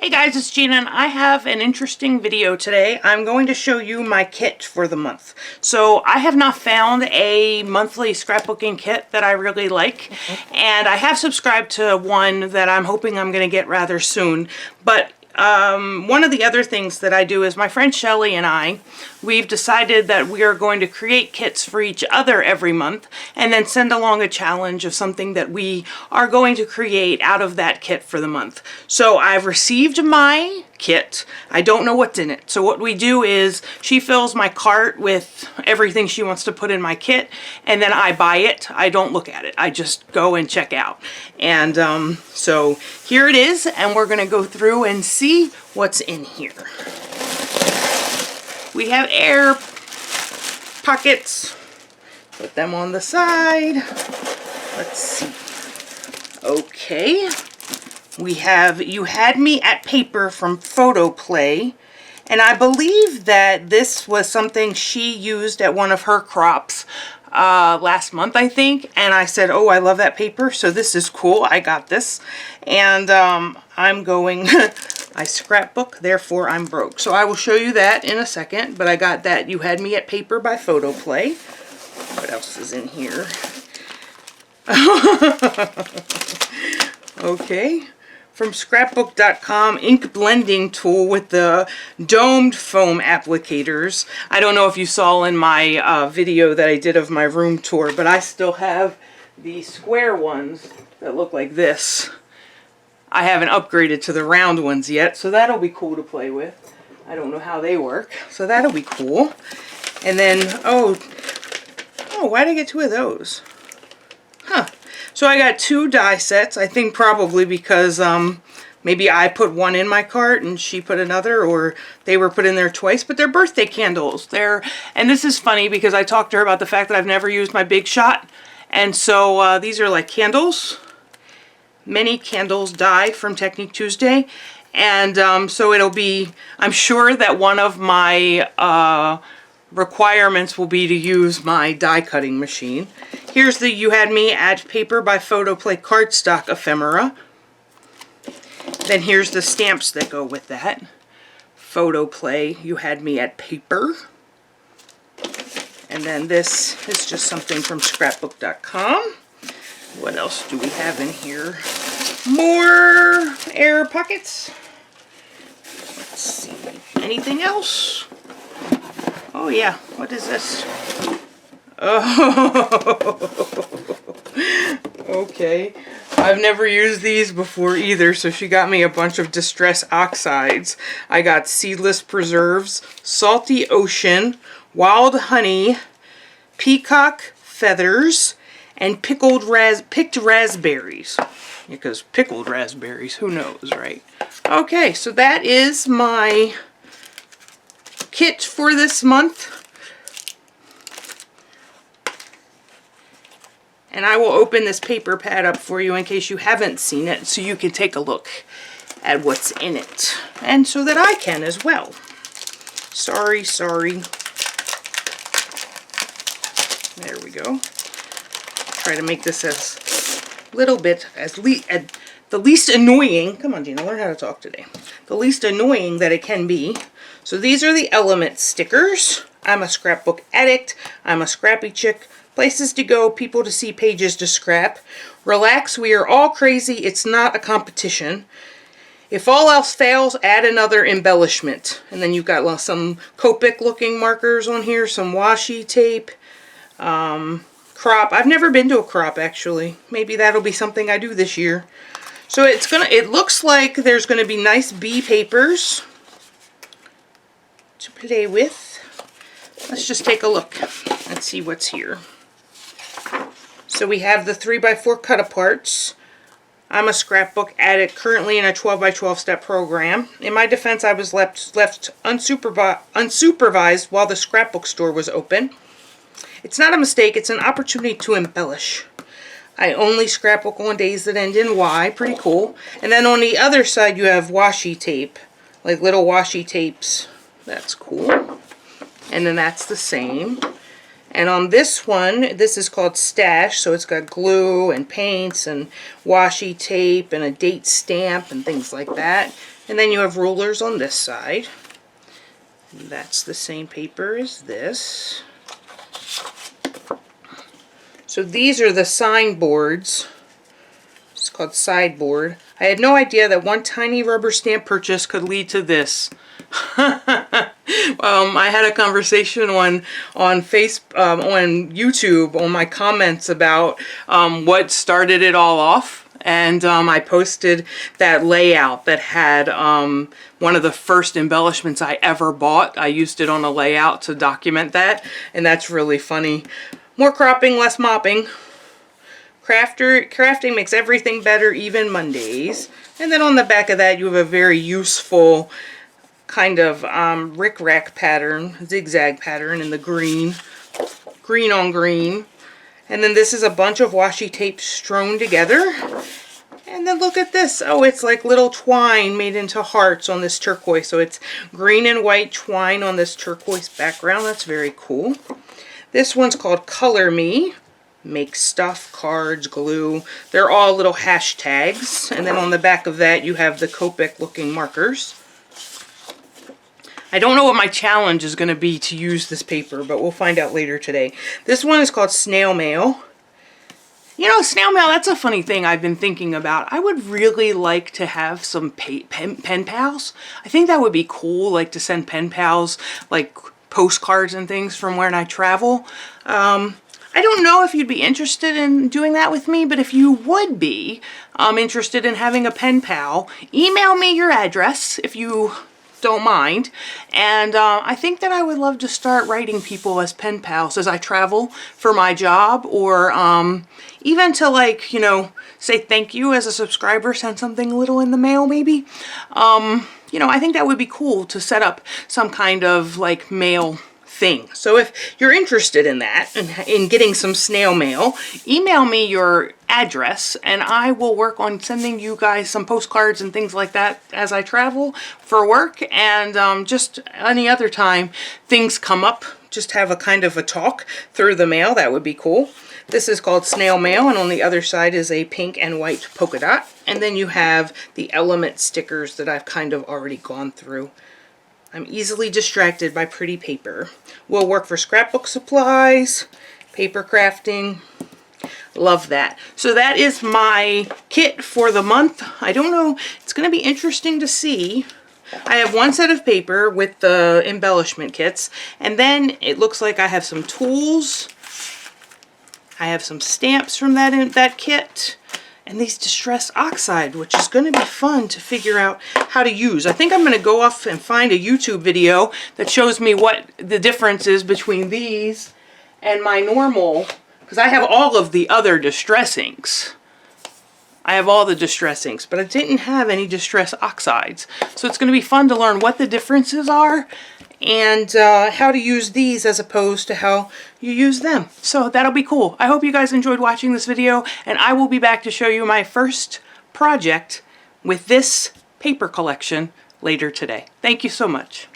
Hey guys, it's Gina and I have an interesting video today. I'm going to show you my kit for the month. So I have not found a monthly scrapbooking kit that I really like, and I have subscribed to one that I'm hoping I'm going to get rather soon. But one of the other things that I do is my friend Shellie and I, we've decided that we are going to create kits for each other every month and then send along a challenge of something that we are going to create out of that kit for the month. So I've received my kit. I don't know what's in it. So what we do is she fills my cart with everything she wants to put in my kit, and then I buy it. I don't look at it. I just go and check out. And so here it is, and we're going to go through and see what's in here. We have air pockets. Put them on the side. Let's see. Okay. We have You Had Me at Paper from Photo Play. And I believe that this was something she used at one of her crops last month, I think. And I said, oh, I love that paper, so this is cool. I got this. And I'm going... I scrapbook, therefore I'm broke. So I will show you that in a second. But I got that You Had Me at Paper by Photo Play. What else is in here? Okay. From Scrapbook.com, ink blending tool with the domed foam applicators. I don't know if you saw in my video that I did of my room tour, but I still have the square ones that look like this. I haven't upgraded to the round ones yet, so that'll be cool to play with. I don't know how they work, so that'll be cool. And then, oh, why did I get two of those? Huh. So I got two die sets, I think probably because maybe I put one in my cart and she put another, or they were put in there twice, but they're birthday candles. And this is funny because I talked to her about the fact that I've never used my Big Shot, and so these are like candles, mini candles die from Technique Tuesday, and so it'll be, I'm sure that one of my requirements will be to use my die cutting machine. Here's the You Had Me at Paper by Photo Play cardstock ephemera. Then here's the stamps that go with that. Photo Play You Had Me at Paper. And then this is just something from Scrapbook.com. What else do we have in here? More air pockets. Let's see. Anything else? Oh yeah, what is this? Oh, okay. I've never used these before either, so she got me a bunch of distress oxides. I got seedless preserves, salty ocean, wild honey, peacock feathers, and picked raspberries. Because pickled raspberries, who knows, right? Okay, so that is my kit for this month. And I will open this paper pad up for you in case you haven't seen it, so you can take a look at what's in it. And so that I can as well. Sorry. There we go. Try to make this as little bit, the least annoying, come on Gina, learn how to talk today. The least annoying that it can be. So these are the element stickers. I'm a scrapbook addict. I'm a scrappy chick. Places to go, people to see, pages to scrap. Relax, we are all crazy. It's not a competition. If all else fails, add another embellishment. And then you've got some Copic looking markers on here, some washi tape, crop. I've never been to a crop actually. Maybe that'll be something I do this year. So it looks like there's gonna be nice bee papers to play with. Let's just take a look and see what's here. So we have the 3x4 cut-aparts. I'm a scrapbook addict, currently in a 12x12 step program. In my defense, I was left unsupervised while the scrapbook store was open. It's not a mistake, it's an opportunity to embellish. I only scrapbook on days that end in Y, pretty cool. And then on the other side you have washi tape, like little washi tapes. That's cool. And then that's the same. And on this one, this is called Stash, so it's got glue and paints and washi tape and a date stamp and things like that. And then you have rulers on this side. That's the same paper as this. So these are the sign boards. It's called sideboard. I had no idea that one tiny rubber stamp purchase could lead to this. I had a conversation on YouTube on my comments about what started it all off, and I posted that layout that had one of the first embellishments I ever bought. I used it on a layout to document that, and that's really funny. More cropping, less mopping. Crafting makes everything better, even Mondays. And then on the back of that, you have a very useful kind of rickrack pattern, zigzag pattern in the green on green. And then this is a bunch of washi tape strewn together. And then look at this. Oh, it's like little twine made into hearts on this turquoise. So it's green and white twine on this turquoise background. That's very cool. This one's called Color Me. Make stuff, cards, glue. They're all little hashtags. And then on the back of that, you have the Copic looking markers. I don't know what my challenge is going to be to use this paper, but we'll find out later today. This one is called Snail Mail. You know, snail mail, that's a funny thing I've been thinking about. I would really like to have some pen pals. I think that would be cool, like to send pen pals, like postcards and things from when I travel. I don't know if you'd be interested in doing that with me, but if you would be interested in having a pen pal, email me your address if you don't mind. And I think that I would love to start writing people as pen pals as I travel for my job, or even to, like, you know, say thank you as a subscriber, send something little in the mail maybe. You know, I think that would be cool to set up some kind of like mail thing. So if you're interested in that, in getting some snail mail, email me your address and I will work on sending you guys some postcards and things like that as I travel for work. And just any other time things come up, just have a kind of a talk through the mail. That would be cool. This is called Snail Mail, and on the other side is a pink and white polka dot. And then you have the element stickers that I've kind of already gone through. I'm easily distracted by pretty paper. Will work for scrapbook supplies, paper crafting. Love that. So that is my kit for the month. I don't know, it's going to be interesting to see. I have one set of paper with the embellishment kits, and then it looks like I have some tools. I have some stamps from that kit, and these distress oxide, which is going to be fun to figure out how to use. I think I'm going to go off and find a YouTube video that shows me what the difference is between these and my normal, because I have all of the other distress inks. I have all the distress inks, but I didn't have any distress oxides. So it's going to be fun to learn what the differences are and how to use these as opposed to how you use them. So that'll be cool. I hope you guys enjoyed watching this video, and I will be back to show you my first project with this paper collection later today. Thank you so much.